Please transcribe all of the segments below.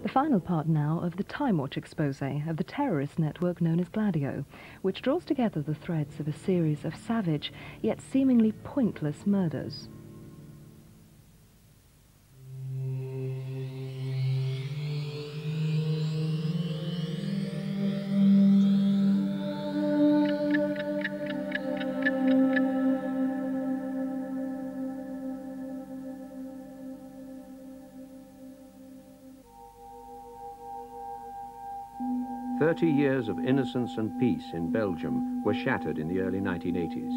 The final part now of the Time Watch expose of the terrorist network known as Gladio, which draws together the threads of a series of savage yet seemingly pointless murders. "30 years of innocence and peace in Belgium were shattered in the early 1980s.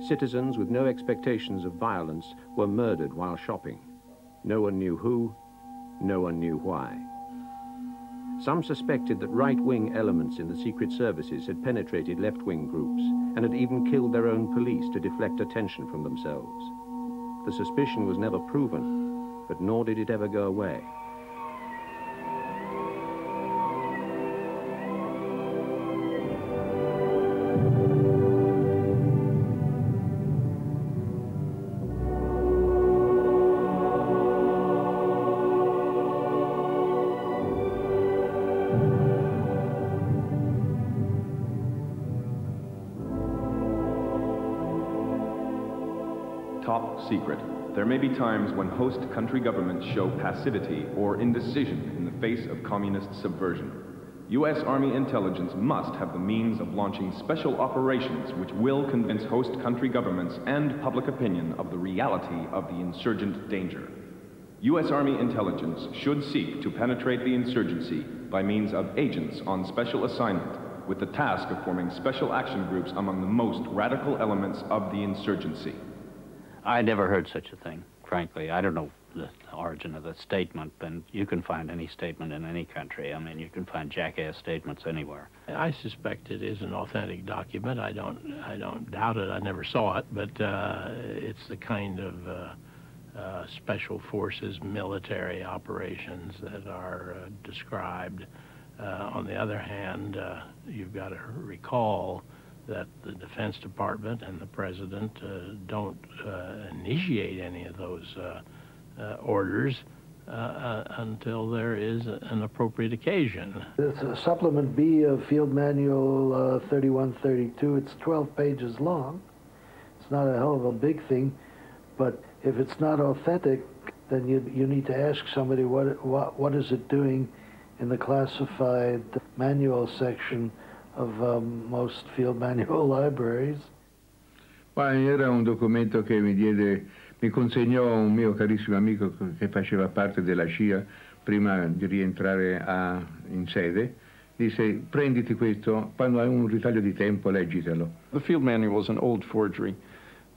Citizens with no expectations of violence were murdered while shopping. No one knew who, no one knew why. Some suspected that right-wing elements in the secret services had penetrated left-wing groups and had even killed their own police to deflect attention from themselves. The suspicion was never proven, but nor did it ever go away. Top secret. There may be times when host country governments show passivity or indecision in the face of communist subversion. U.S. Army intelligence must have the means of launching special operations which will convince host country governments and public opinion of the reality of the insurgent danger. U.S. Army intelligence should seek to penetrate the insurgency by means of agents on special assignment with the task of forming special action groups among the most radical elements of the insurgency. I never heard such a thing, frankly. I don't know the origin of the statement, and you can find any statement in any country. I mean, you can find jackass statements anywhere. I suspect it is an authentic document. I don't doubt it. I never saw it, but it's the kind of special forces military operations that are described. On the other hand, you've got to recall that the Defense Department and the President don't initiate any of those orders until there is an appropriate occasion. It's Supplement B of Field Manual 3132. It's 12 pages long. It's not a hell of a big thing, but if it's not authentic, then you need to ask somebody what is it doing in the classified manual section of most field manual libraries. Era un documento che mi consegnò un mio carissimo amico che faceva parte della CIA prima di rientrare in sede. Disse: prenditi questo, quando hai un ritaglio di tempo leggitelo. The field manual is an old forgery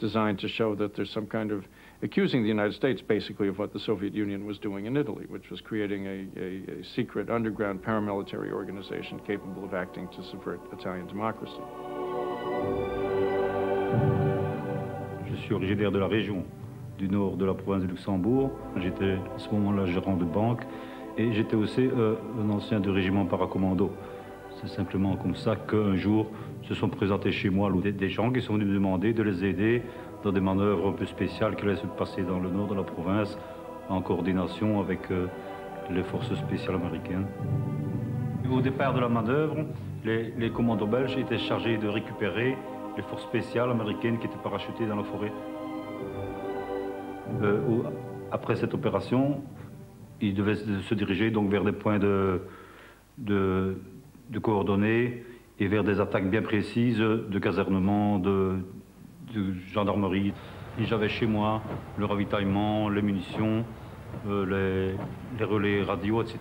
designed to show that there's some kind of accusing the United States basically of what the Soviet Union was doing in Italy, which was creating a secret underground paramilitary organization capable of acting to subvert Italian democracy. Je suis originaire de la région du nord de la province de Luxembourg. J'étais à ce moment-là gérant de banque et j'étais aussi un ancien du régiment paracommando. C'est simplement comme ça qu'un jour se sont présentés chez moi des gens qui sont venus me demander de les aider dans des manœuvres un peu spéciales qui allaient se passer dans le nord de la province en coordination avec les forces spéciales américaines. Au départ de la manœuvre, les commandos belges étaient chargés de récupérer les forces spéciales américaines qui étaient parachutées dans la forêt. Après cette opération, ils devaient se diriger donc vers des points de coordonnées et vers des attaques bien précises de casernement, de gendarmerie. Et j'avais chez moi le ravitaillement, les munitions, les relais radio, etc.,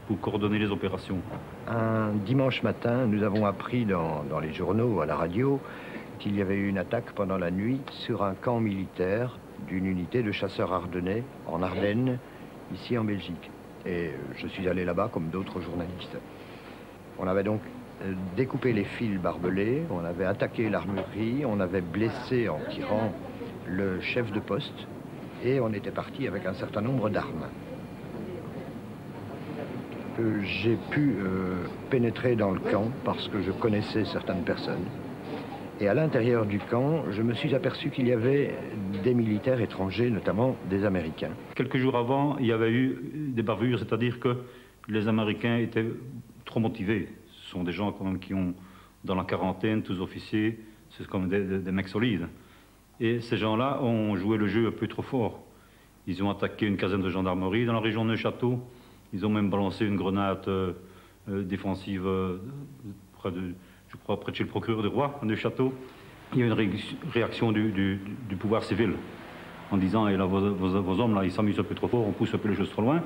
pour coordonner les opérations. Un dimanche matin, nous avons appris dans les journaux, à la radio, qu'il y avait eu une attaque pendant la nuit sur un camp militaire d'une unité de chasseurs ardennais en Ardennes, ici en Belgique. Et je suis allé là-bas comme d'autres journalistes. On avait donc découpé les fils barbelés, on avait attaqué l'armurerie, on avait blessé en tirant le chef de poste et on était parti avec un certain nombre d'armes. J'ai pu pénétrer dans le camp parce que je connaissais certaines personnes Et à l'intérieur du camp, je me suis aperçu qu'il y avait des militaires étrangers, notamment des Américains. Quelques jours avant, il y avait eu des bavures, c'est-à-dire que les Américains étaient trop motivés. Ce sont des gens quand même qui ont, dans la quarantaine, tous officiers, c'est comme des mecs solides. Et ces gens-là ont joué le jeu un peu trop fort. Ils ont attaqué une caserne de gendarmerie dans la région de Neuchâtel. Ils ont même balancé une grenade défensive près de, je crois, près de chez le procureur du roi, à Neuchâtel. Il y a eu une réaction du pouvoir civil en disant, et là, vos hommes, là, ils s'amusent un peu trop fort, on pousse un peu les choses trop loin.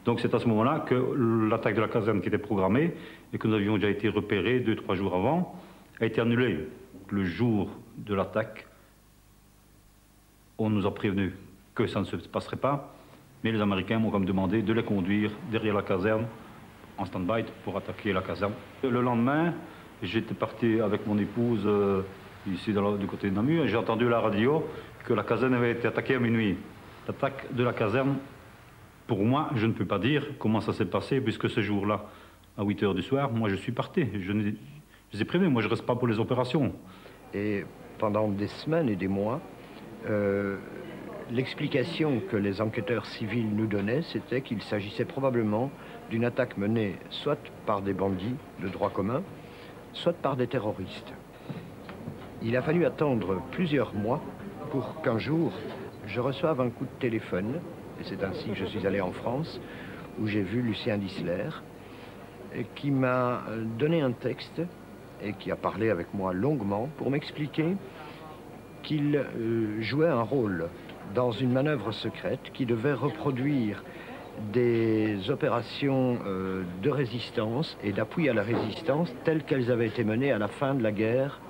Donc c'est à ce moment-là que l'attaque de la caserne qui était programmée et que nous avions déjà été repérés 2-3 jours avant, a été annulée. Le jour de l'attaque, on nous a prévenu que ça ne se passerait pas, mais les Américains m'ont comme demandé de les conduire derrière la caserne, en stand-by, pour attaquer la caserne. Le lendemain, j'étais parti avec mon épouse ici du côté de Namur, et j'ai entendu à la radio que la caserne avait été attaquée à minuit. L'attaque de la caserne, pour moi, je ne peux pas dire comment ça s'est passé, puisque ce jour-là, à 8 h du soir, moi je suis parti. Je les ai prévenus, moi je ne reste pas pour les opérations. Et pendant des semaines et des mois, l'explication que les enquêteurs civils nous donnaient, c'était qu'il s'agissait probablement d'une attaque menée soit par des bandits de droit commun, soit par des terroristes. Il a fallu attendre plusieurs mois pour qu'un jour, je reçoive un coup de téléphone, et c'est ainsi que je suis allé en France, où j'ai vu Lucien Dissler, qui m'a donné un texte et qui a parlé avec moi longuement pour m'expliquer qu'il jouait un rôle dans une manœuvre secrète qui devait reproduire des opérations de résistance et d'appui à la résistance telles qu'elles avaient été menées à la fin de la guerre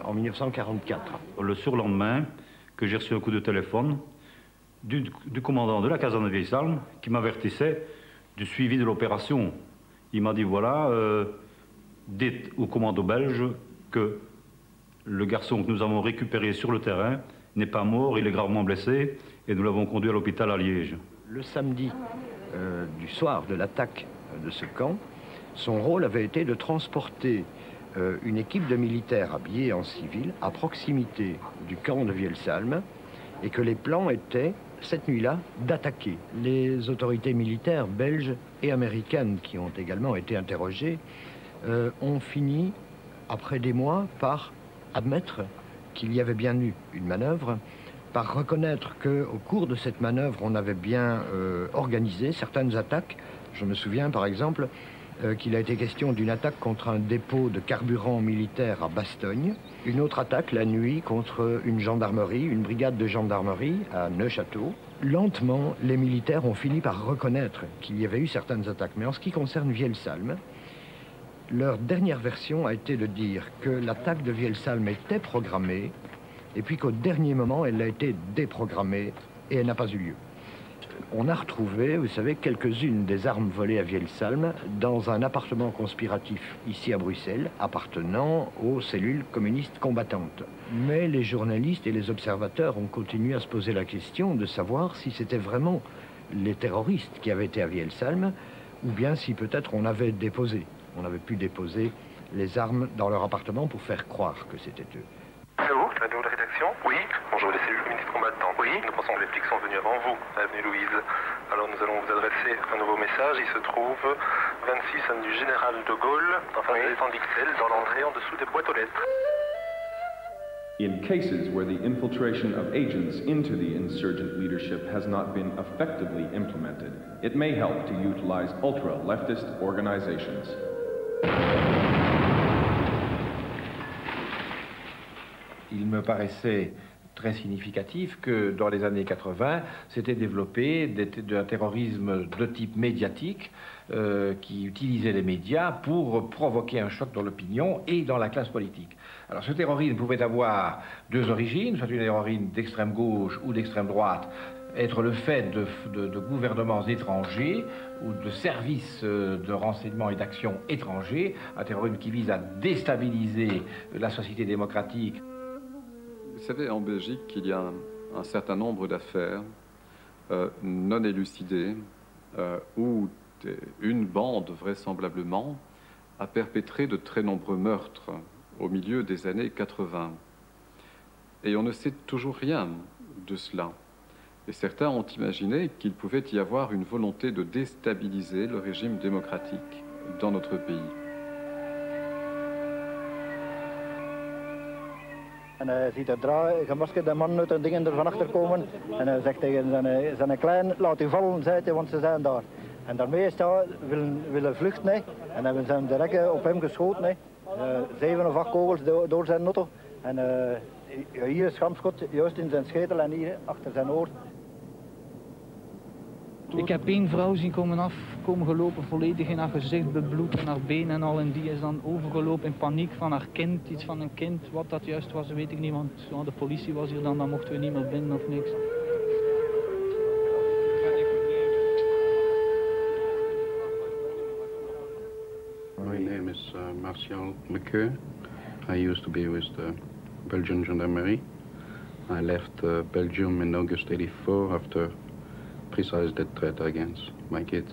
en 1944. Le surlendemain, que j'ai reçu un coup de téléphone du commandant de la caserne de Vieille-Salme qui m'avertissait du suivi de l'opération. Il m'a dit, voilà, dites au commando belge que le garçon que nous avons récupéré sur le terrain n'est pas mort, il est gravement blessé et nous l'avons conduit à l'hôpital à Liège. Le samedi du soir de l'attaque de ce camp, son rôle avait été de transporter une équipe de militaires habillés en civil à proximité du camp de Vieille-Salme et que les plans étaient, cette nuit-là, d'attaquer. Les autorités militaires belges et américaines qui ont également été interrogées ont fini, après des mois, par admettre qu'il y avait bien eu une manœuvre, par reconnaître qu'au cours de cette manœuvre, on avait bien organisé certaines attaques. Je me souviens, par exemple, qu'il a été question d'une attaque contre un dépôt de carburant militaire à Bastogne, une autre attaque la nuit contre une gendarmerie, une brigade de gendarmerie à Neuchâtel. Lentement, les militaires ont fini par reconnaître qu'il y avait eu certaines attaques. Mais en ce qui concerne Vieille-Salme, leur dernière version a été de dire que l'attaque de Vieille-Salme était programmée et puis qu'au dernier moment, elle a été déprogrammée et elle n'a pas eu lieu. On a retrouvé, vous savez, quelques-unes des armes volées à Vieille-Salme dans un appartement conspiratif ici à Bruxelles, appartenant aux cellules communistes combattantes. Mais les journalistes et les observateurs ont continué à se poser la question de savoir si c'était vraiment les terroristes qui avaient été à Vieille-Salme ou bien si peut-être on avait pu déposer les armes dans leur appartement pour faire croire que c'était eux. Allô, la nouvelle rédaction? Oui. Bonjour, les cellules communistes combattantes. Oui. Nous pensons que les flics sont venus avant vous, avenue Louise. Alors nous allons vous adresser un nouveau message. Il se trouve 26 avenue Général de Gaulle, en face des étangs d'Ixelles, dans l'entrée en dessous des boîtes aux lettres. In cases where the infiltration of agents into the insurgent leadership has not been effectively implemented, it may help to utilize ultra-leftist organizations. Il me paraissait très significatif que dans les années 80, s'était développé un terrorisme de type médiatique qui utilisait les médias pour provoquer un choc dans l'opinion et dans la classe politique. Alors ce terrorisme pouvait avoir deux origines, soit une terrorisme d'extrême gauche ou d'extrême droite, être le fait de gouvernements étrangers ou de services de renseignement et d'action étrangers, un terrorisme qui vise à déstabiliser la société démocratique. Vous savez, en Belgique, il y a un certain nombre d'affaires non élucidées où une bande, vraisemblablement, a perpétré de très nombreux meurtres au milieu des années 80. Et on ne sait toujours rien de cela. Et certains ont imaginé qu'il pouvait y avoir une volonté de déstabiliser le régime démocratique dans notre pays. En hij ziet er gemaskerde mannen uit en dingen er van achter komen. En hij zegt tegen zijn klein, laat u vallen, zei hij, want ze zijn daar. En daarmee is hij willen vluchten. Hè. En hebben ze direct op hem geschoten. Hè. 7 of 8 kogels door zijn auto. En hier is schampschot, juist in zijn schedel en hier achter zijn oor. Ik heb één vrouw zien komen gelopen, volledig in haar gezicht bebloed en haar been en al. En die is dan overgelopen in paniek van haar kind, iets van een kind. Wat dat juist was, weet ik niet, want ja, de politie was hier dan mochten we niet meer binnen of niks. My name is Martial McCeux. I used to be with the Belgian Gendarmerie. I left Belgium in August '84 after precise death threat against my kids.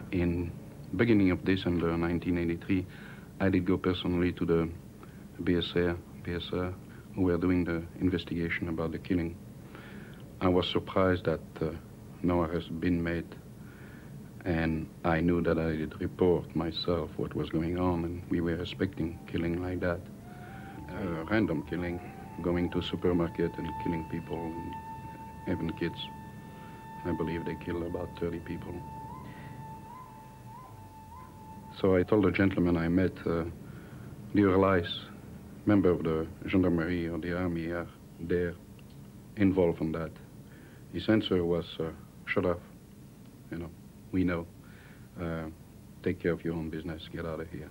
In beginning of December 1983, I did go personally to the BSR, who were doing the investigation about the killing. I was surprised that no arrest had been made, and I knew that I did report myself what was going on, and we were expecting killing like that. Random killing, going to a supermarket and killing people, and even kids. I believe they killed about 30 people. So I told the gentleman I met, the Lice, member of the Gendarmerie or the army, are there involved in that. His answer was, shut up, you know, we know. Take care of your own business, get out of here.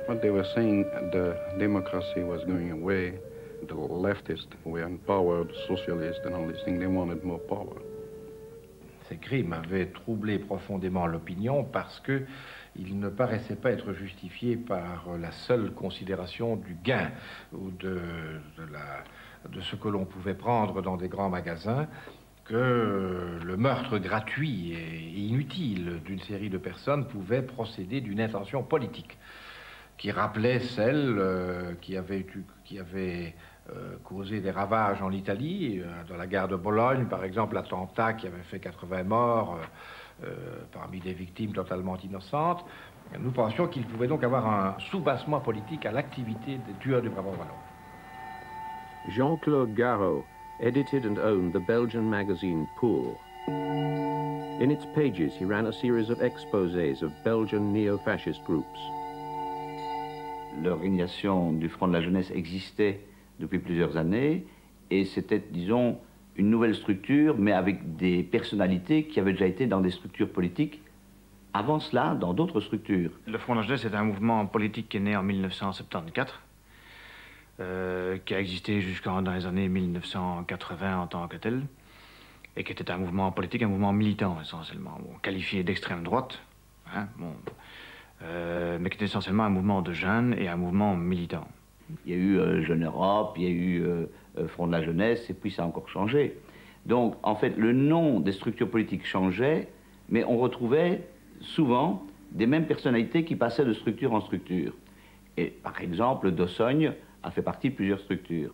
What they were saying, the democracy was going away, the leftists were in power, the socialists and all these things, they wanted more power. Ces crimes avaient troublé profondément l'opinion parce qu'ils ne paraissaient pas être justifiés par la seule considération du gain ou de ce que l'on pouvait prendre dans des grands magasins, que le meurtre gratuit et inutile d'une série de personnes pouvait procéder d'une intention politique, qui rappelait celle qui avait causé des ravages en Italie, dans la gare de Bologne, par exemple, l'attentat qui avait fait 80 morts parmi des victimes totalement innocentes. Nous pensions qu'il pouvait donc avoir un soubassement politique à l'activité des tueurs du Brabant wallon. Jean-Claude Garot edited and owned the Belgian magazine Pour. In its pages, he ran a series of exposés of Belgian neo-fascist groups. L'organisation du Front de la Jeunesse existait depuis plusieurs années et c'était, disons, une nouvelle structure, mais avec des personnalités qui avaient déjà été dans des structures politiques avant cela, dans d'autres structures. Le Front de la Jeunesse est un mouvement politique qui est né en 1974, qui a existé jusqu'en dans les années 1980 en tant que tel, et qui était un mouvement politique, un mouvement militant essentiellement, qualifié d'extrême droite, hein, mais qui était essentiellement un mouvement de jeunes et un mouvement militant. Il y a eu Jeune Europe, il y a eu Front de la Jeunesse, et puis ça a encore changé. Donc, en fait, le nom des structures politiques changeait, mais on retrouvait souvent des mêmes personnalités qui passaient de structure en structure. Et, par exemple, Dossogne a fait partie de plusieurs structures.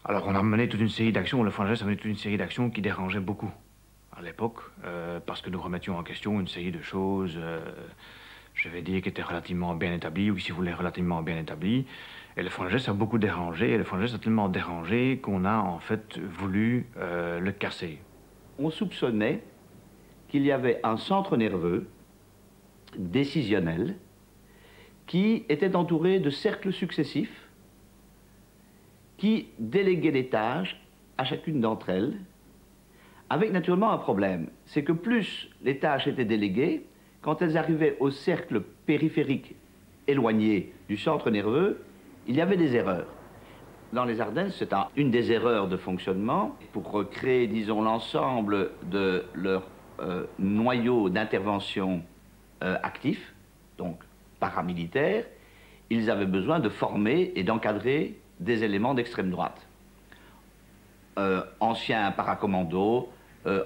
Alors, on a mené toute une série d'actions, le Front de la Jeunesse a mené toute une série d'actions qui dérangeaient beaucoup à l'époque, parce que nous remettions en question une série de choses, je vais dire, qui étaient relativement bien établies, ou qui, si vous voulez, relativement bien établies. Et le Front de la Jeunesse a beaucoup dérangé, et le Front de la Jeunesse a tellement dérangé qu'on a en fait voulu le casser. On soupçonnait qu'il y avait un centre nerveux décisionnel qui était entouré de cercles successifs qui déléguaient des tâches à chacune d'entre elles, avec naturellement un problème. C'est que plus les tâches étaient déléguées, quand elles arrivaient au cercle périphérique éloigné du centre nerveux, il y avait des erreurs. Dans les Ardennes, c'est une des erreurs de fonctionnement. Pour recréer, disons, l'ensemble de leur noyau d'intervention actif, donc paramilitaire, ils avaient besoin de former et d'encadrer des éléments d'extrême droite. Anciens paracommandos,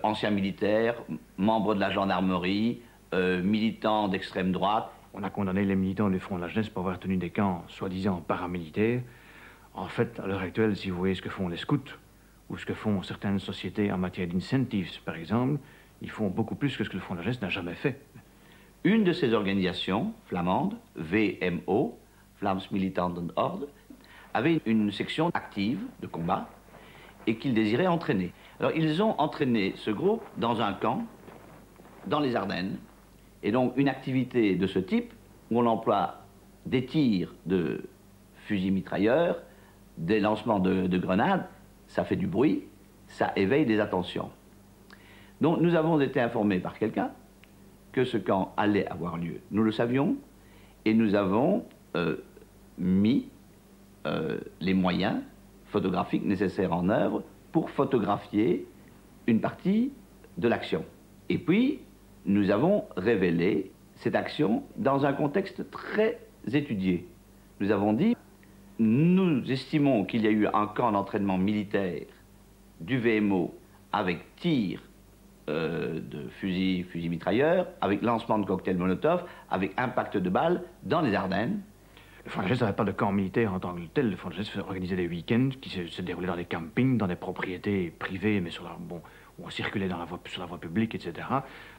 anciens militaires, membres de la gendarmerie, militants d'extrême droite. On a condamné les militants du Front de la Jeunesse pour avoir tenu des camps soi-disant paramilitaires. En fait, à l'heure actuelle, si vous voyez ce que font les scouts, ou ce que font certaines sociétés en matière d'incentives, par exemple, ils font beaucoup plus que ce que le Front de la Jeunesse n'a jamais fait. Une de ces organisations flamandes, VMO, Vlaams Militanten Orde, avait une section active de combat et qu'ils désiraient entraîner. Alors ils ont entraîné ce groupe dans un camp, dans les Ardennes, et donc une activité de ce type, où on emploie des tirs de fusils mitrailleurs, des lancements de grenades, ça fait du bruit, ça éveille des attentions. Donc nous avons été informés par quelqu'un que ce camp allait avoir lieu. Nous le savions, et nous avons mis les moyens photographiques nécessaires en œuvre pour photographier une partie de l'action. Et puis, nous avons révélé cette action dans un contexte très étudié. Nous avons dit, nous estimons qu'il y a eu un camp d'entraînement militaire du VMO avec tir de fusils mitrailleurs, avec lancement de cocktails Molotov, avec impact de balles dans les Ardennes. Le Front de la Jeunesse n'avait pas de camp militaire en tant que tel. Le Front de la Jeunesse organisait des week-ends qui se déroulaient dans des campings, dans des propriétés privées, mais sur la, bon, où on circulait dans sur la voie publique, etc.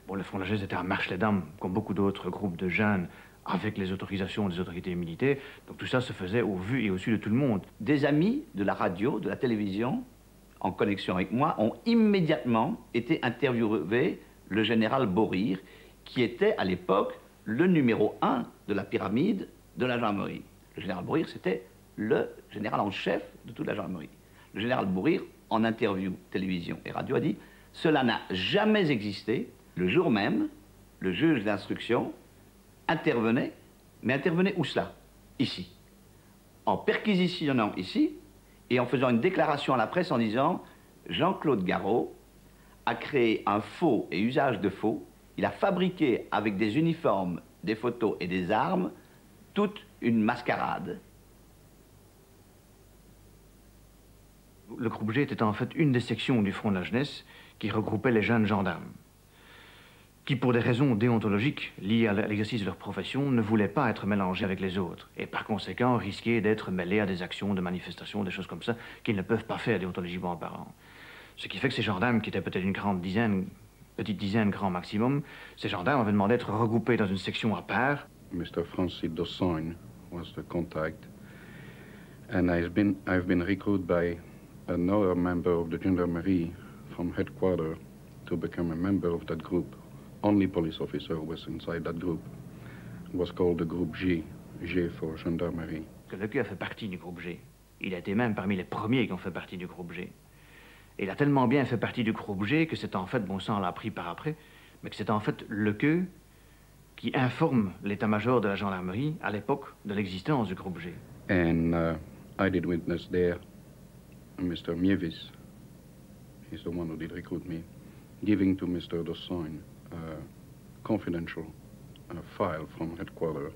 Bon, le Front de la Jeunesse était à Marche-les-Dames, comme beaucoup d'autres groupes de jeunes, avec les autorisations des autorités militaires. Donc tout ça se faisait au vu et au su de tout le monde. Des amis de la radio, de la télévision, en connexion avec moi, ont immédiatement été interviewés le général Borir, qui était à l'époque le numéro 1 de la pyramide de la gendarmerie. Le général Borir, c'était le général en chef de toute la gendarmerie. Le général Borir, en interview télévision et radio, a dit « Cela n'a jamais existé. » Le jour même, le juge d'instruction intervenait, mais intervenait où cela? Ici. En perquisitionnant ici, et en faisant une déclaration à la presse en disant « Jean-Claude Garot a créé un faux et usage de faux. Il a fabriqué avec des uniformes, des photos et des armes toute une mascarade. » Le groupe G était en fait une des sections du Front de la Jeunesse qui regroupait les jeunes gendarmes, qui, pour des raisons déontologiques liées à l'exercice de leur profession, ne voulaient pas être mélangés avec les autres, et par conséquent risquaient d'être mêlés à des actions de manifestation, des choses comme ça, qu'ils ne peuvent pas faire déontologiquement parlant. Ce qui fait que ces gendarmes, qui étaient peut-être une petite dizaine grand maximum, ces gendarmes avaient demandé d'être regroupés dans une section à part. Mr. Francis Dossogne was the contact, and I've been recruited by another member of the gendarmerie from headquarters to become a member of that group. Only police officer was inside that group. It was called the group G, G for gendarmerie. Que le Q a fait partie du groupe G. Il a été même parmi les premiers qui ont fait partie du groupe G. Et il a tellement bien fait partie du groupe G que c'est en fait, bon ça on l'a appris par après, mais que c'est en fait le Q qui informe l'état-major de la gendarmerie à l'époque de l'existence du groupe G. And I did witness there Mr. Mievis, he's the one who did recruit me, giving to Mr. Dossogne confidential file from headquarters.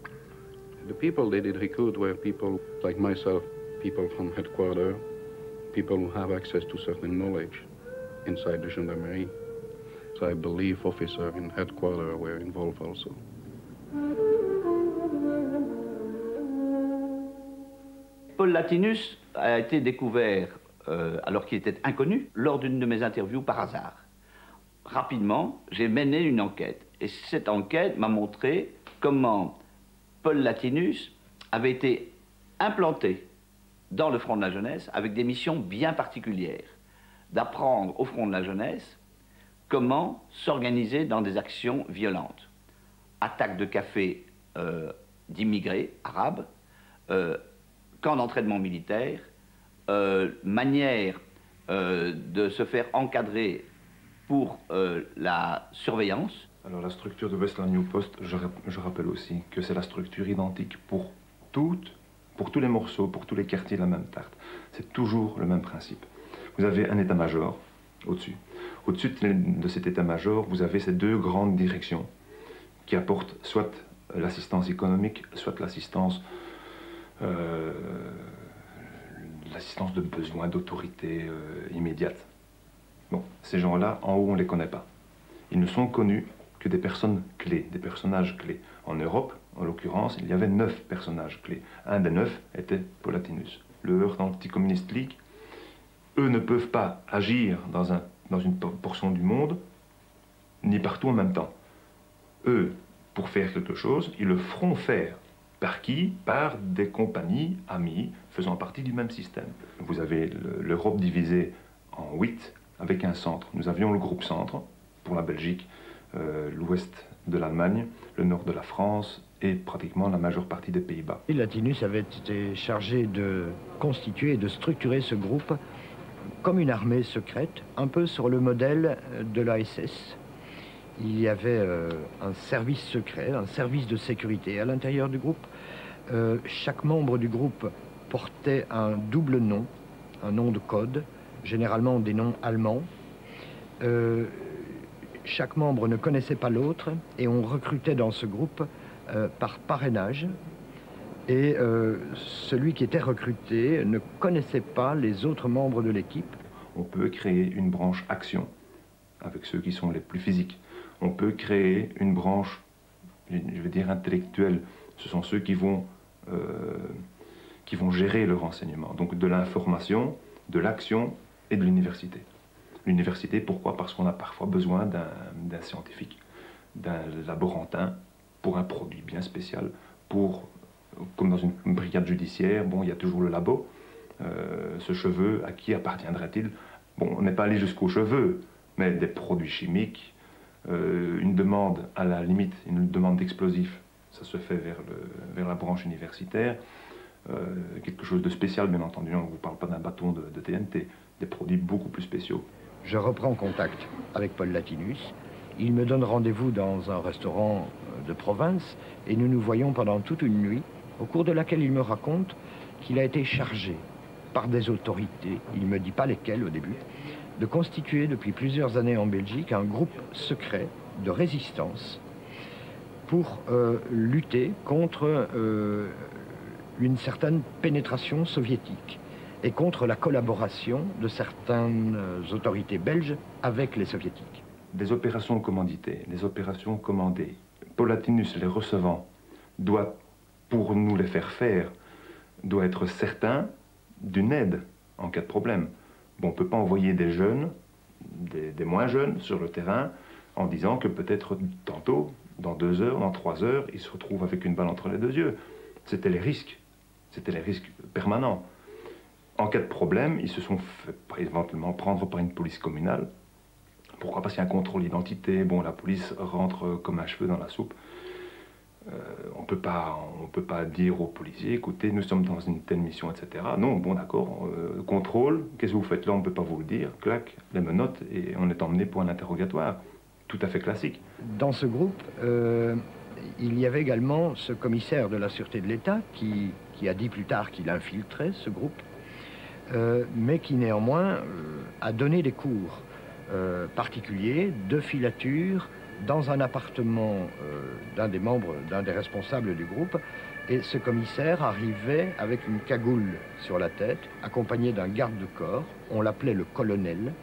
The people they did recruit were people like myself, people from headquarters, people who have access to certain knowledge inside the gendarmerie. So I believe officers in headquarters were involved also. Paul Latinus a été découvert, alors qu'il était inconnu, lors d'une de mes interviews par hasard. Rapidement, j'ai mené une enquête. Et cette enquête m'a montré comment Paul Latinus avait été implanté dans le Front de la Jeunesse avec des missions bien particulières. D'apprendre au Front de la Jeunesse comment s'organiser dans des actions violentes. Attaques de café d'immigrés arabes, camps d'entraînement militaire, manière de se faire encadrer pour la surveillance. Alors la structure de Westland New Post, je rappelle aussi que c'est la structure identique pour tous les morceaux, pour tous les quartiers de la même tarte. C'est toujours le même principe. Vous avez un état-major au-dessus. Au-dessus de cet état-major, vous avez ces deux grandes directions qui apportent soit l'assistance économique, soit l'assistance de besoins d'autorité immédiate. Bon, ces gens-là, en haut, on ne les connaît pas. Ils ne sont connus que des personnes clés, des personnages clés. En Europe, en l'occurrence, il y avait 9 personnages clés. Un des 9 était Paul Latinus. Le Heurt Anti-Communist League, eux ne peuvent pas agir dans une portion du monde, ni partout en même temps. Eux, pour faire quelque chose, ils le feront faire. Par qui? Par des compagnies amies faisant partie du même système. Vous avez l'Europe divisée en 8 avec un centre. Nous avions le groupe centre pour la Belgique, l'ouest de l'Allemagne, le nord de la France et pratiquement la majeure partie des Pays-Bas. Latinus avait été chargé de constituer et de structurer ce groupe comme une armée secrète, un peu sur le modèle de la SS. Il y avait un service secret, un service de sécurité à l'intérieur du groupe. Chaque membre du groupe portait un double nom, un nom de code, généralement des noms allemands. Chaque membre ne connaissait pas l'autre et on recrutait dans ce groupe par parrainage. Et celui qui était recruté ne connaissait pas les autres membres de l'équipe. On peut créer une branche action avec ceux qui sont les plus physiques. On peut créer une branche, je veux dire, intellectuelle. Ce sont ceux qui vont gérer le renseignement. Donc de l'information, de l'action et de l'université. L'université, pourquoi? Parce qu'on a parfois besoin d'un scientifique, d'un laborantin pour un produit bien spécial, comme dans une brigade judiciaire, bon, il y a toujours le labo. Ce cheveu, à qui appartiendrait-il? Bon, on n'est pas allé jusqu'aux cheveux, mais des produits chimiques, une demande, à la limite, une demande d'explosifs, ça se fait vers la branche universitaire. Quelque chose de spécial, bien entendu, on ne vous parle pas d'un bâton de TNT, des produits beaucoup plus spéciaux. Je reprends contact avec Paul Latinus. Il me donne rendez-vous dans un restaurant de province et nous nous voyons pendant toute une nuit, au cours de laquelle il me raconte qu'il a été chargé par des autorités, il ne me dit pas lesquelles au début, de constituer depuis plusieurs années en Belgique un groupe secret de résistance pour lutter contre une certaine pénétration soviétique et contre la collaboration de certaines autorités belges avec les soviétiques. Des opérations commanditées, des opérations commandées. Paul Latinus, les recevant, doit, pour nous les faire, doit être certain d'une aide en cas de problème. Bon, on ne peut pas envoyer des jeunes, des moins jeunes, sur le terrain en disant que peut-être tantôt, dans 2 heures, dans 3 heures, ils se retrouvent avec une balle entre les 2 yeux. C'était les risques permanents. En cas de problème, ils se sont fait éventuellement prendre par une police communale. Pourquoi? Parce qu'il y a un contrôle d'identité. Bon, la police rentre comme un cheveu dans la soupe. On peut pas dire aux policiers, écoutez, nous sommes dans une telle mission, etc. Non, bon, d'accord, contrôle, qu'est-ce que vous faites là? On ne peut pas vous le dire. Clac, les menottes, et on est emmené pour un interrogatoire. Tout à fait classique. Dans ce groupe, il y avait également ce commissaire de la Sûreté de l'État qui a dit plus tard qu'il infiltrait ce groupe, mais qui néanmoins a donné des cours particuliers de filature dans un appartement d'un des responsables du groupe. Et ce commissaire arrivait avec une cagoule sur la tête, accompagné d'un garde de corps. On l'appelait le colonel,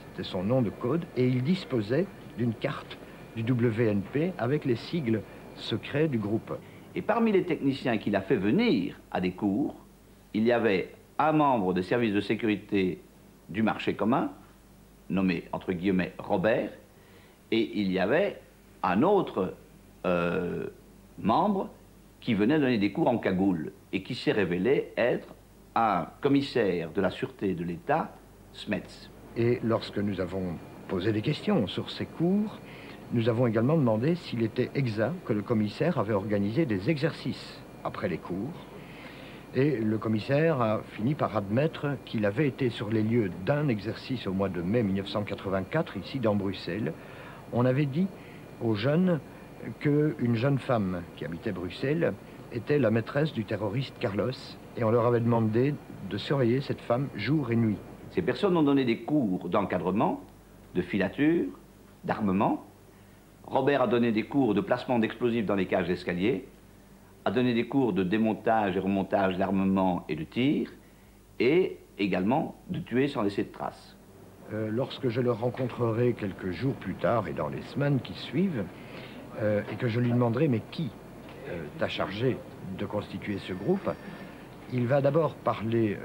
c'était son nom de code, et il disposait d'une carte du WNP avec les sigles secrets du groupe. Et parmi les techniciens qu'il a fait venir à des cours, il y avait un membre des services de sécurité du marché commun, nommé entre guillemets Robert, et il y avait un autre membre qui venait donner des cours en cagoule et qui s'est révélé être un commissaire de la Sûreté de l'État, Smets. Et lorsque nous avons posé des questions sur ces cours, nous avons également demandé s'il était exact que le commissaire avait organisé des exercices après les cours. Et le commissaire a fini par admettre qu'il avait été sur les lieux d'un exercice au mois de mai 1984, ici dans Bruxelles. On avait dit aux jeunes qu'une jeune femme qui habitait Bruxelles était la maîtresse du terroriste Carlos, et on leur avait demandé de surveiller cette femme jour et nuit. Ces personnes ont donné des cours d'encadrement, de filature, d'armement. Robert a donné des cours de placement d'explosifs dans les cages d'escalier, a donné des cours de démontage et remontage d'armement et de tir, et également de tuer sans laisser de traces. lorsque je le rencontrerai quelques jours plus tard et dans les semaines qui suivent, et que je lui demanderai mais qui t'a chargé de constituer ce groupe, il va d'abord parler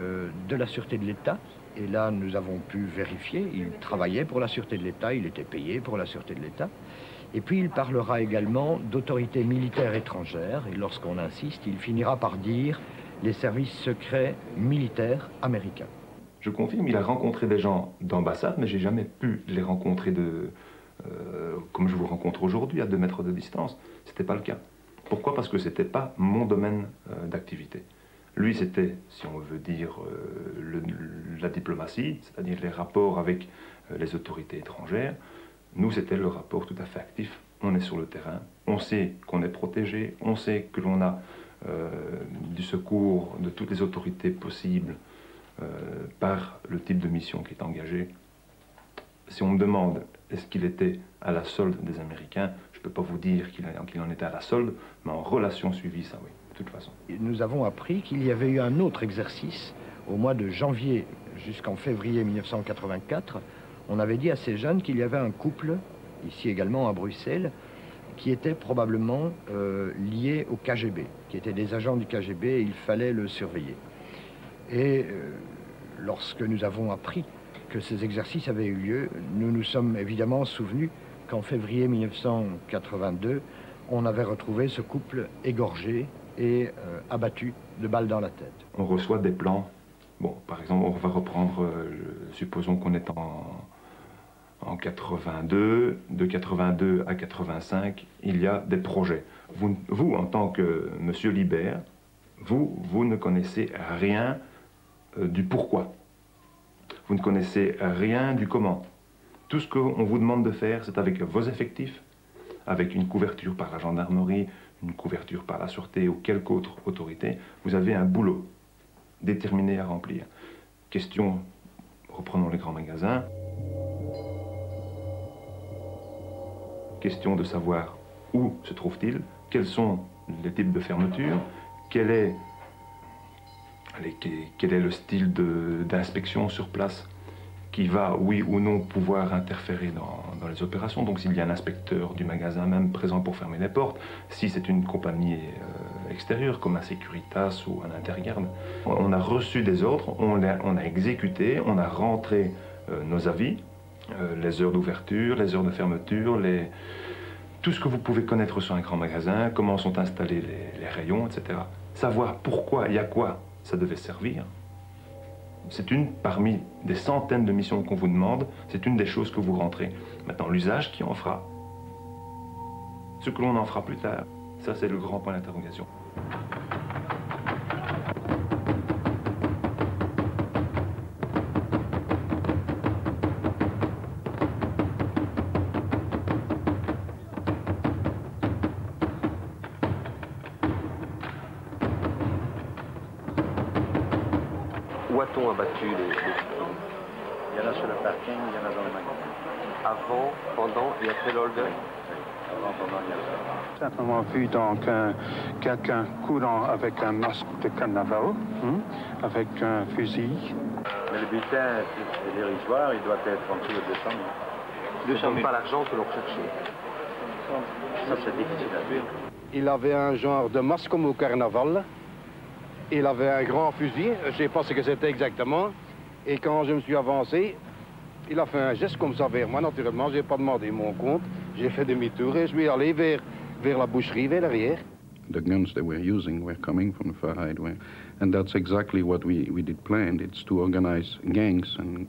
de la sûreté de l'État, et là nous avons pu vérifier, il travaillait pour la sûreté de l'État, il était payé pour la sûreté de l'État, et puis il parlera également d'autorités militaires étrangères, et lorsqu'on insiste, il finira par dire les services secrets militaires américains. Je confirme, il a rencontré des gens d'ambassade, mais j'ai jamais pu les rencontrer comme je vous rencontre aujourd'hui, à 2 mètres de distance. C'était pas le cas. Pourquoi? Parce que c'était pas mon domaine d'activité. Lui, c'était, si on veut dire, la diplomatie, c'est-à-dire les rapports avec les autorités étrangères. Nous, c'était le rapport tout à fait actif. On est sur le terrain, on sait qu'on est protégé, on sait que l'on a du secours de toutes les autorités possibles par le type de mission qui est engagé. Si on me demande est-ce qu'il était à la solde des Américains, je ne peux pas vous dire qu'il en était à la solde, mais en relation suivie, ça oui, de toute façon. Nous avons appris qu'il y avait eu un autre exercice au mois de janvier jusqu'en février 1984. On avait dit à ces jeunes qu'il y avait un couple, ici également à Bruxelles, qui était probablement lié au KGB, qui étaient des agents du KGB et il fallait le surveiller. Et lorsque nous avons appris que ces exercices avaient eu lieu, nous nous sommes évidemment souvenus qu'en février 1982, on avait retrouvé ce couple égorgé et abattu de balles dans la tête. On reçoit des plans. Bon, par exemple, on va reprendre, supposons qu'on est en 82, de 82 à 85, il y a des projets. Vous en tant que monsieur Libert, vous ne connaissez rien du pourquoi. Vous ne connaissez rien du comment. Tout ce qu'on vous demande de faire, c'est avec vos effectifs, avec une couverture par la gendarmerie, une couverture par la sûreté ou quelque autre autorité. Vous avez un boulot déterminé à remplir. Question, reprenons les grands magasins. Question de savoir où se trouve-t-il, quels sont les types de fermetures, quel est le style d'inspection sur place qui va, oui ou non, pouvoir interférer dans les opérations. Donc s'il y a un inspecteur du magasin même présent pour fermer les portes, si c'est une compagnie extérieure comme un Securitas ou un Intergarde, on a reçu des ordres, on a exécuté, on a rentré nos avis, les heures d'ouverture, les heures de fermeture, tout ce que vous pouvez connaître sur un grand magasin, comment sont installés les rayons, etc. Savoir pourquoi et à quoi ça devait servir, c'est une parmi des centaines de missions qu'on vous demande, c'est une des choses que vous rentrez. Maintenant, l'usage, qui en fera? Ce que l'on en fera plus tard, ça c'est le grand point d'interrogation. Où a-t-on abattu les victimes? Il y en a sur le parking, il y en a dans le magasin. Avant, pendant et après l'Olga? Avant, pendant et après. Simplement vu donc quelqu'un courant avec un masque de carnaval, avec un fusil. Mais le bulletin est dérisoire, il doit être en dessous de 200 000. 200 000. Pas l'argent que l'on recherchait. Ça, c'est difficile à dire. Il avait un genre de masque comme au carnaval. Il avait un grand fusil, je ne sais pas ce que c'était exactement. Et quand je me suis avancé, il a fait un geste comme ça vers moi, naturellement. Je n'ai pas demandé mon compte. J'ai fait demi-tour et je suis allé vers la boucherie, vers l'arrière. The guns they were using were coming from the far right wing. And that's exactly what we did plan. It's to organize gangs and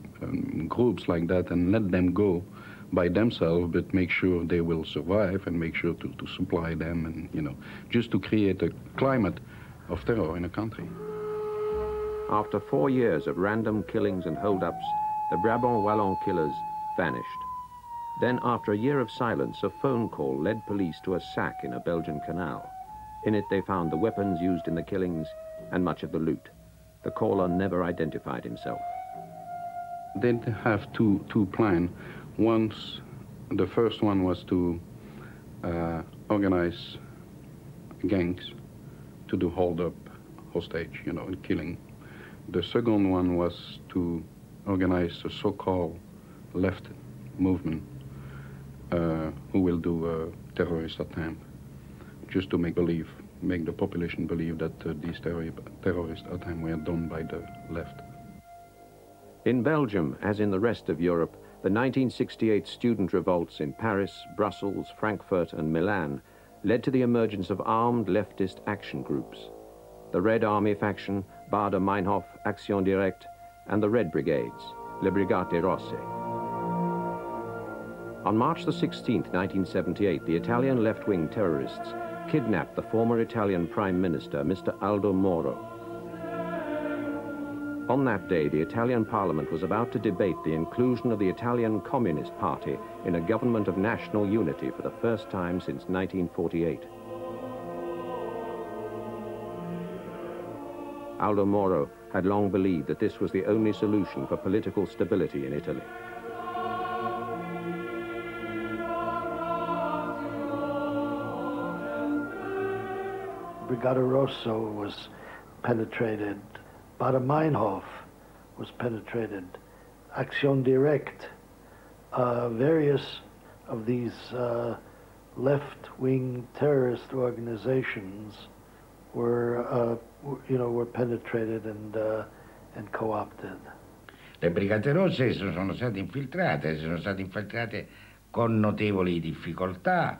groups like that and let them go by themselves, but make sure they will survive and make sure to supply them and, you know, just to create a climate of terror in a country. After 4 years of random killings and hold-ups, the Brabant Wallon killers vanished. Then, after a year of silence, a phone call led police to a sack in a Belgian canal. In it, they found the weapons used in the killings and much of the loot. The caller never identified himself. They have two plans. The first one was to organize gangs to do hold-up, hostage, and killing. The second one was to organize a so-called left movement who will do a terrorist attempt, just to make the population believe that these terrorist attempts were done by the left. In Belgium, as in the rest of Europe, the 1968 student revolts in Paris, Brussels, Frankfurt and Milan led to the emergence of armed leftist action groups. The Red Army faction, Baader-Meinhof, Action Directe, and the Red Brigades, Le Brigate Rosse. On March the 16th, 1978, the Italian left-wing terrorists kidnapped the former Italian Prime Minister, Mr. Aldo Moro. On that day, the Italian Parliament was about to debate the inclusion of the Italian Communist Party in a government of national unity for the first time since 1948. Aldo Moro had long believed that this was the only solution for political stability in Italy. Brigata Rosso was penetrated. Baader-Meinhof was penetrated. Action Directe. Various of these left-wing terrorist organizations were penetrated and co-opted. Le Brigate Rosse sono state infiltrate con notevoli difficoltà,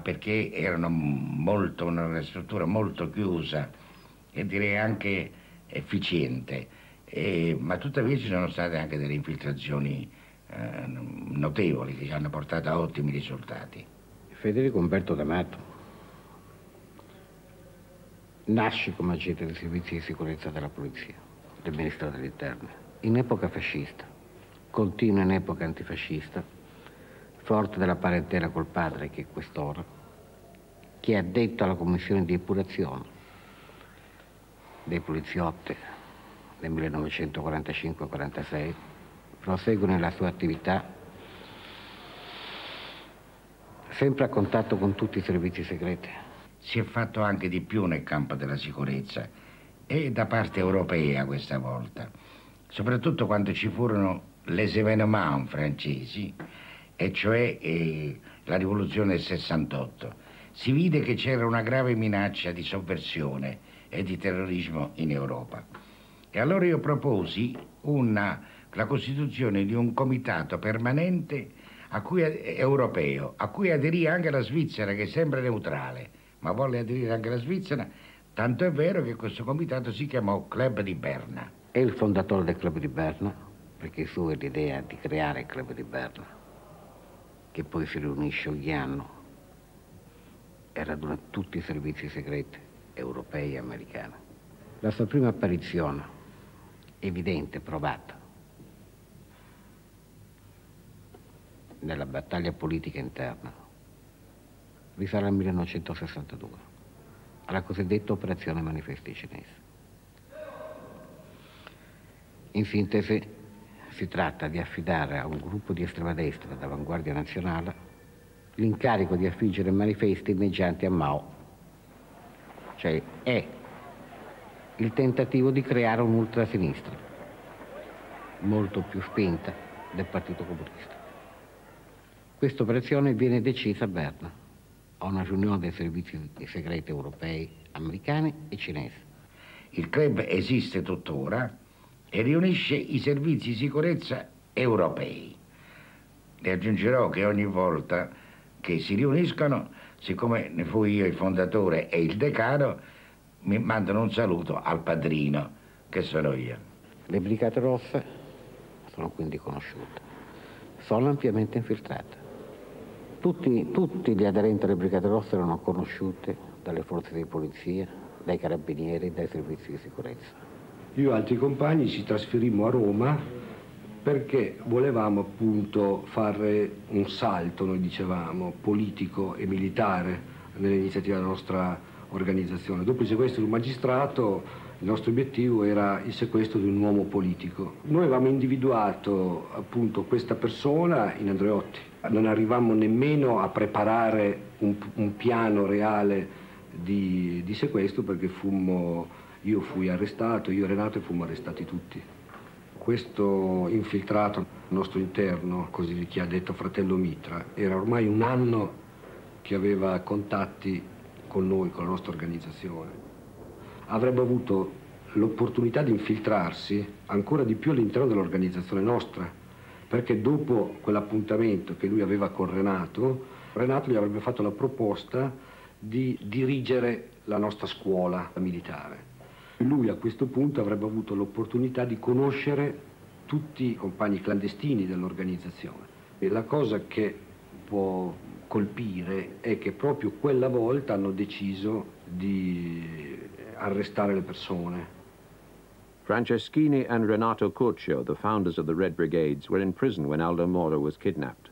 perché erano una struttura molto chiusa e direi anche efficiente, ma tuttavia ci sono state anche delle infiltrazioni notevoli che ci hanno portato a ottimi risultati. Federico Umberto D'Amato nasce come agente dei servizi di sicurezza della polizia, del Ministero dell'Interno, in epoca fascista, continua in epoca antifascista, forte della parentela col padre che è quest'ora, che è addetto alla commissione di epurazione dei poliziotti nel 1945-46, prosegue nella sua attività sempre a contatto con tutti i servizi segreti. Si è fatto anche di più nel campo della sicurezza e da parte europea questa volta, soprattutto quando ci furono les événements francesi, e cioè la rivoluzione del 68. Si vide che c'era una grave minaccia di sovversione e di terrorismo in Europa. E allora io proposi la costituzione di un comitato permanente europeo, a cui aderì anche la Svizzera, che è sempre neutrale, ma volle aderire anche la Svizzera, tanto è vero che questo comitato si chiamò Club di Berna. È il fondatore del Club di Berna, perché sua è l'idea di creare il Club di Berna, che poi si riunisce ogni anno e raduna tutti i servizi segreti europei e americani. La sua prima apparizione, evidente, provata, nella battaglia politica interna, risale al 1962, alla cosiddetta operazione manifesti cinese. In sintesi, si tratta di affidare a un gruppo di estrema destra d'avanguardia nazionale l'incarico di affiggere manifesti inneggianti a Mao, cioè è il tentativo di creare un'ultrasinistra molto più spinta del Partito Comunista. Questa operazione viene decisa a Berna, a una riunione dei servizi segreti europei, americani e cinesi. Il club esiste tuttora e riunisce i servizi di sicurezza europei. Le aggiungerò che ogni volta che si riuniscono, siccome ne fui io il fondatore e il decano, mi mandano un saluto al padrino, che sono io. Le Brigate Rosse sono quindi conosciute, sono ampiamente infiltrate. Tutti gli aderenti alle Brigate Rosse erano conosciuti dalle forze di polizia, dai carabinieri, dai servizi di sicurezza. Io e altri compagni ci trasferimmo a Roma perché volevamo appunto fare un salto, noi dicevamo, politico e militare nell'iniziativa della nostra organizzazione. Dopo il sequestro di un magistrato, il nostro obiettivo era il sequestro di un uomo politico. Noi avevamo individuato appunto questa persona in Andreotti. Non arrivammo nemmeno a preparare un piano reale di sequestro, perché io fui arrestato, io e Renato, e fummo arrestati tutti. Questo infiltrato al nostro interno, così chi ha detto fratello Mitra, era ormai un anno che aveva contatti con noi, con la nostra organizzazione. Avrebbe avuto l'opportunità di infiltrarsi ancora di più all'interno dell'organizzazione nostra, perché dopo quell'appuntamento che lui aveva con Renato gli avrebbe fatto la proposta di dirigere la nostra scuola militare. Lui a questo punto avrebbe avuto l'opportunità di conoscere tutti i compagni clandestini dell'organizzazione. E la cosa che può colpire è che proprio quella volta hanno deciso di arrestare le persone. Franceschini and Renato Curcio, the founders of the Red Brigades, were in prison when Aldo Moro was kidnapped.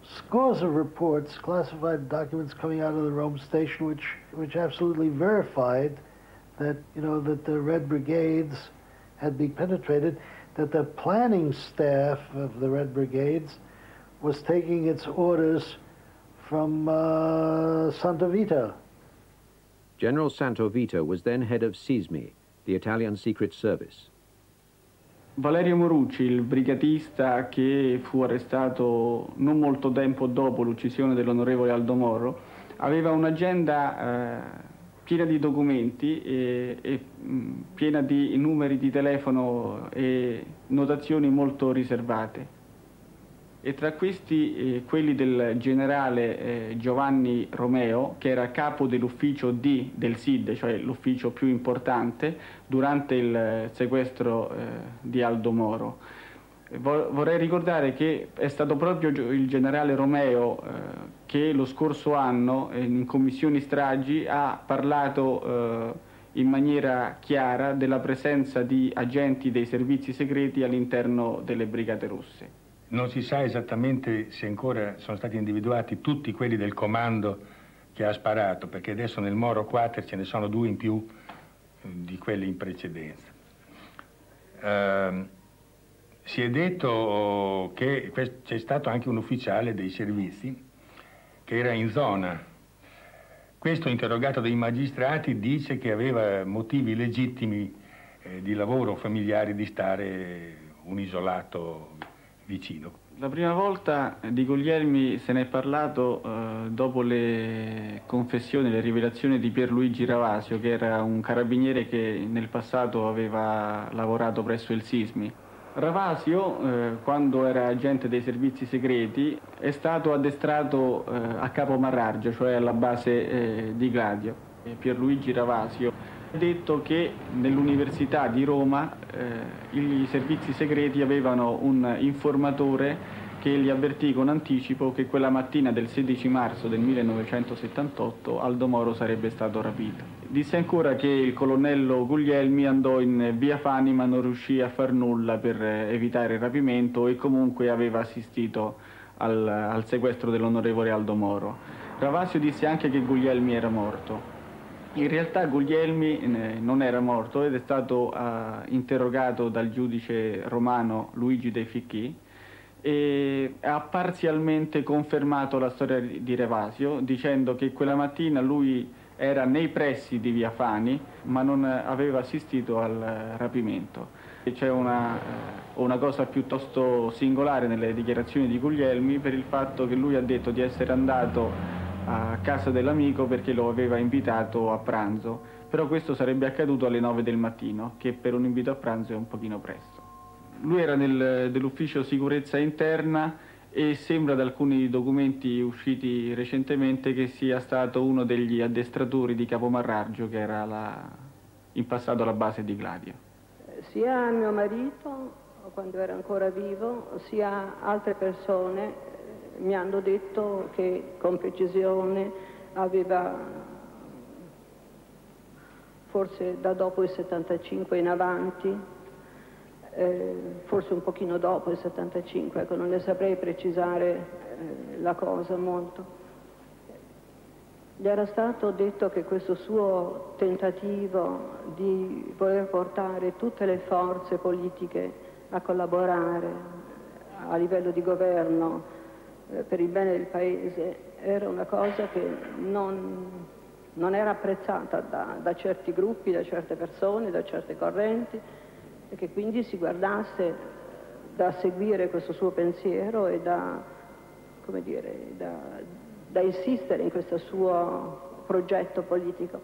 Scores of reports, classified documents coming out of the Rome station which absolutely verified that, that the Red Brigades had been penetrated, that the planning staff of the Red Brigades was taking its orders from Santovita. General Santovita was then head of SISMI, the Italian Secret Service. Valerio Morucci, il brigatista che fu arrestato non molto tempo dopo l'uccisione dell'onorevole Aldo Moro, aveva un'agenda piena di documenti e piena di numeri di telefono e notazioni molto riservate. E tra questi quelli del generale Giovanni Romeo, che era capo dell'ufficio D del SID, cioè l'ufficio più importante, durante il sequestro di Aldo Moro. Vorrei ricordare che è stato proprio il generale Romeo che lo scorso anno in commissioni stragi ha parlato in maniera chiara della presenza di agenti dei servizi segreti all'interno delle Brigate Rosse. Non si sa esattamente se ancora sono stati individuati tutti quelli del comando che ha sparato, perché adesso nel Moro Quater ce ne sono 2 in più di quelli in precedenza. Si è detto che c'è stato anche un ufficiale dei servizi che era in zona. Questo, interrogato dai magistrati, dice che aveva motivi legittimi di lavoro familiari di stare un isolato vicino. La prima volta di Guglielmi se ne è parlato dopo le confessioni, le rivelazioni di Pierluigi Ravasio, che era un carabiniere che nel passato aveva lavorato presso il SISMI. Ravasio, quando era agente dei servizi segreti, è stato addestrato a Capo Marraggio, cioè alla base di Gladio. Pierluigi Ravasio ha detto che nell'Università di Roma i servizi segreti avevano un informatore che gli avvertì con anticipo che quella mattina del 16 marzo del 1978 Aldo Moro sarebbe stato rapito. Disse ancora che il colonnello Guglielmi andò in via Fani ma non riuscì a far nulla per evitare il rapimento e comunque aveva assistito al sequestro dell'onorevole Aldo Moro. Ravasio disse anche che Guglielmi era morto. In realtà Guglielmi non era morto ed è stato interrogato dal giudice romano Luigi De Ficchi e ha parzialmente confermato la storia di Ravasio, dicendo che quella mattina lui era nei pressi di via Fani ma non aveva assistito al rapimento. C'è una cosa piuttosto singolare nelle dichiarazioni di Guglielmi per il fatto che lui ha detto di essere andato a casa dell'amico perché lo aveva invitato a pranzo, però questo sarebbe accaduto alle 9 del mattino, che per un invito a pranzo è un pochino presto. Lui era dell'ufficio sicurezza interna e sembra da alcuni documenti usciti recentemente che sia stato uno degli addestratori di Capo Marraggio, che era in passato la base di Gladio. Sia mio marito, quando era ancora vivo, sia altre persone mi hanno detto che con precisione aveva, forse da dopo il 75 in avanti, forse un pochino dopo il 75, ecco, non le saprei precisare la cosa molto. Gli era stato detto che questo suo tentativo di voler portare tutte le forze politiche a collaborare a livello di governo per il bene del Paese era una cosa che non era apprezzata da certi gruppi, da certe persone, da certe correnti, e che quindi si guardasse da seguire questo suo pensiero e da, come dire, da insistere in questo suo progetto politico,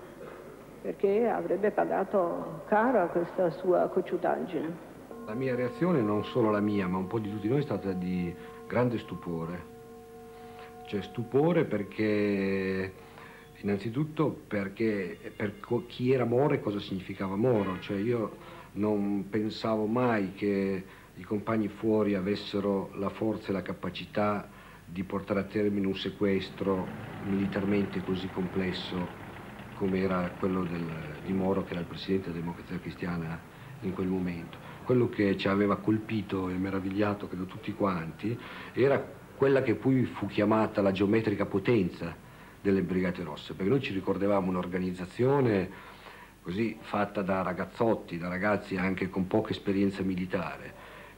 perché avrebbe pagato cara questa sua cocciutaggine. La mia reazione, non solo la mia, ma un po' di tutti noi, è stata di grande stupore. Cioè stupore perché, innanzitutto perché per chi era Moro e cosa significava Moro. Cioè io non pensavo mai che i compagni fuori avessero la forza e la capacità di portare a termine un sequestro militarmente così complesso come era quello di Moro, che era il presidente della Democrazia Cristiana in quel momento. Quello che ci aveva colpito e meravigliato, credo tutti quanti, era quella che poi fu chiamata la geometrica potenza delle Brigate Rosse, perché noi ci ricordavamo un'organizzazione così fatta da ragazzotti, da ragazzi anche con poca esperienza militare,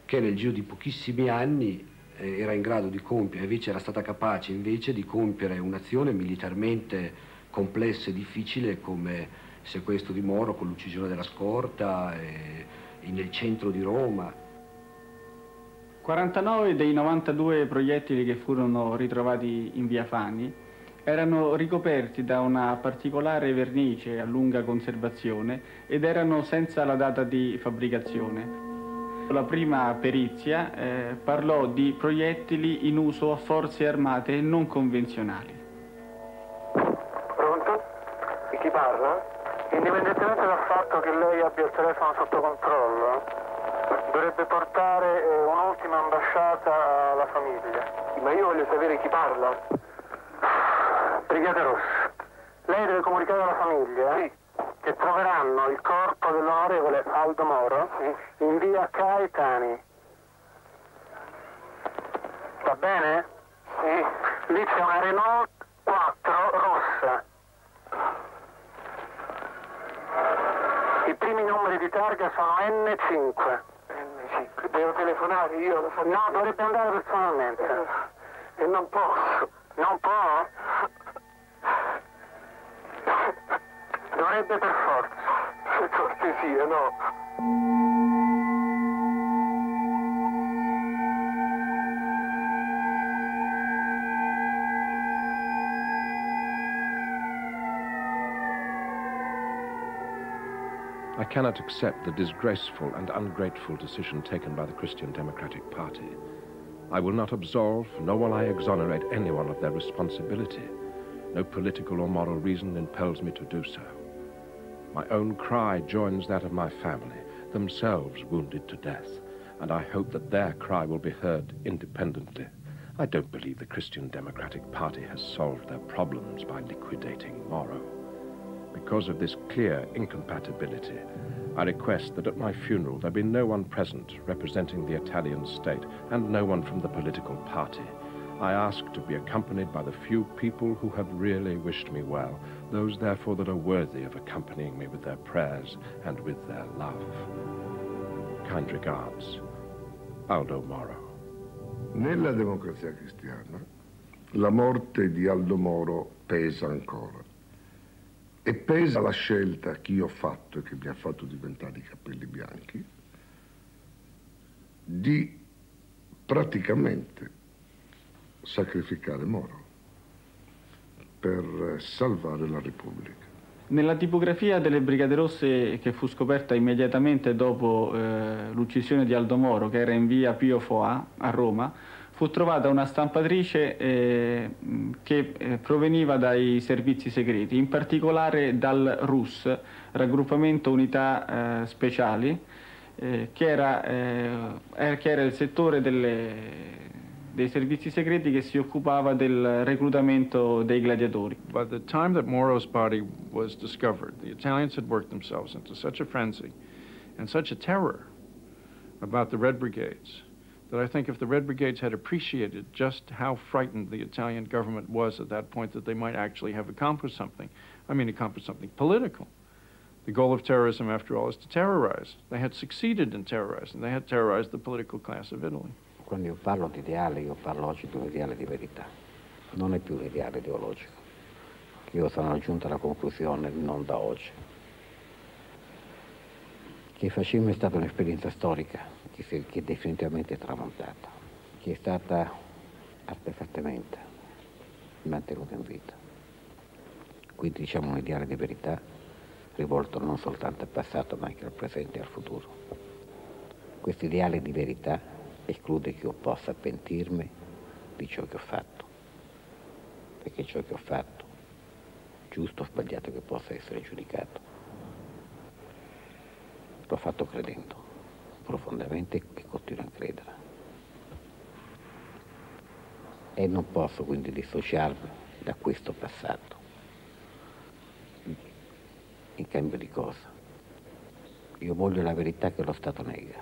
che nel giro di pochissimi anni era in grado di compiere, invece era stata capace invece di compiere un'azione militarmente complessa e difficile come il sequestro di Moro con l'uccisione della scorta nel centro di Roma. 49 dei 92 proiettili che furono ritrovati in via Fani erano ricoperti da una particolare vernice a lunga conservazione ed erano senza la data di fabbricazione. La prima perizia parlò di proiettili in uso a forze armate non convenzionali. Pronto? E chi parla? Indipendentemente dal fatto che lei abbia il telefono sotto controllo, dovrebbe portare un'ultima ambasciata alla famiglia. Ma io voglio sapere chi parla. Brigate Rosse, lei deve comunicare alla famiglia che troveranno il corpo dell'onorevole Aldo Moro in via Caetani. Va bene? Sì. Lì c'è una Renault 4 rossa. I primi numeri di targa sono N5. N5. Devo telefonare io? No, dovrebbe andare personalmente. E non posso. Non può? Dovrebbe per forza. Per cortesia, no. I cannot accept the disgraceful and ungrateful decision taken by the Christian Democratic Party. I will not absolve, nor will I exonerate anyone of their responsibility. No political or moral reason impels me to do so. My own cry joins that of my family, themselves wounded to death, and I hope that their cry will be heard independently. I don't believe the Christian Democratic Party has solved their problems by liquidating Moro. Because of this clear incompatibility, I request that at my funeral there be no one present representing the Italian state and no one from the political party. I ask to be accompanied by the few people who have really wished me well, those therefore that are worthy of accompanying me with their prayers and with their love. Kind regards, Aldo Moro. Nella Democrazia Cristiana la morte di Aldo Moro pesa ancora. E pesa la scelta che io ho fatto e che mi ha fatto diventare i capelli bianchi di praticamente sacrificare Moro per salvare la Repubblica. Nella tipografia delle Brigate Rosse, che fu scoperta immediatamente dopo l'uccisione di Aldo Moro, che era in via Pio Foà a Roma, fu trovata una stampatrice che proveniva dai servizi segreti, in particolare dal RUS, Raggruppamento Unità Speciali, che era il settore dei servizi segreti che si occupava del reclutamento dei gladiatori. By the time that Moro's body was discovered, the Italians had worked themselves into such a frenzy and such a terror about the Red Brigades that I think if the Red Brigades had appreciated just how frightened the Italian government was at that point, that they might actually have accomplished something. I mean, accomplished something political. The goal of terrorism, after all, is to terrorize. They had succeeded in terrorizing. They had terrorized the political class of Italy. Quando io parlo di ideale, io parlo oggi di un ideale di verità. Non è più un ideale ideologico. Io sono giunto alla conclusione non da oggi. che il fascismo è stata un'esperienza storica che è definitivamente tramontata, che è stata artefattamente mantenuta in vita. Quindi diciamo un ideale di verità rivolto non soltanto al passato ma anche al presente e al futuro. Questo ideale di verità esclude che io possa pentirmi di ciò che ho fatto, perché ciò che ho fatto, giusto o sbagliato che possa essere giudicato, l'ho fatto credendo profondamente e continuo a credere. E non posso quindi dissociarmi da questo passato. In cambio di cosa? Io voglio la verità che lo Stato nega.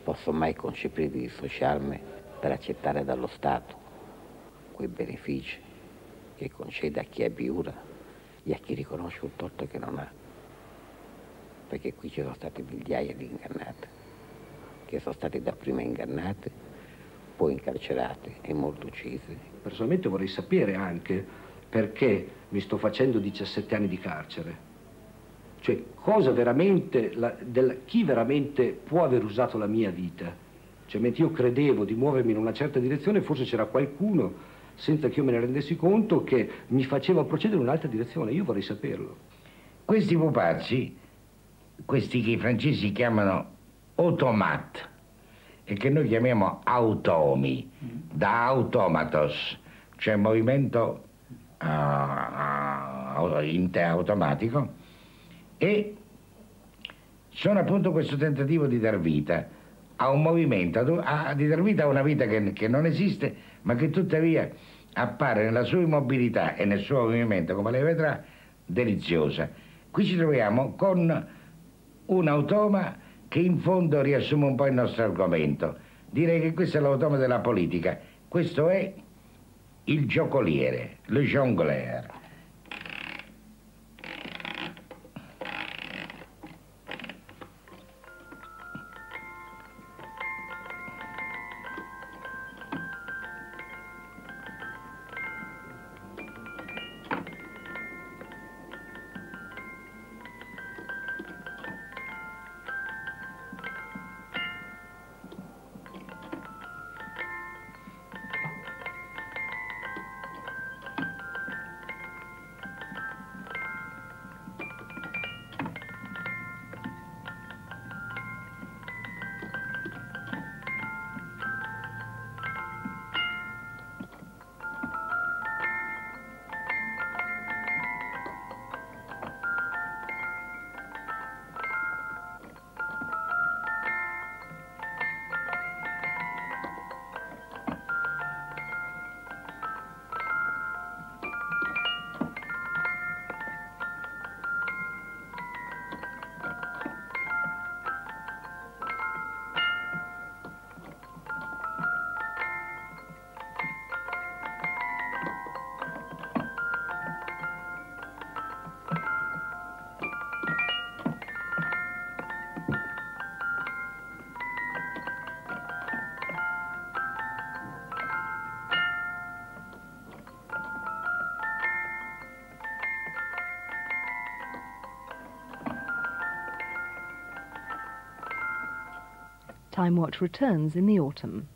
Posso mai concepire di dissociarmi per accettare dallo Stato quei benefici che concede a chi è viura e a chi riconosce un torto che non ha. Perché qui ci sono stati migliaia di ingannati, che sono stati dapprima ingannati, poi incarcerati e molti uccisi. Personalmente vorrei sapere anche perché mi sto facendo 17 anni di carcere. Cioè, cosa veramente, chi veramente può aver usato la mia vita? Cioè, mentre io credevo di muovermi in una certa direzione, forse c'era qualcuno, senza che io me ne rendessi conto, che mi faceva procedere in un'altra direzione. Io vorrei saperlo. Questi pupazzi, questi che i francesi chiamano automat, e che noi chiamiamo automi, da automatos, cioè movimento automatico, e sono appunto questo tentativo di dar vita a un movimento, di dar vita a una vita che non esiste, ma che tuttavia appare nella sua immobilità e nel suo movimento, come lei vedrà, deliziosa. Qui ci troviamo con un automa che in fondo riassume un po' il nostro argomento. Direi che questo è l'automa della politica, questo è il giocoliere, le jongleur. Time Watch returns in the autumn.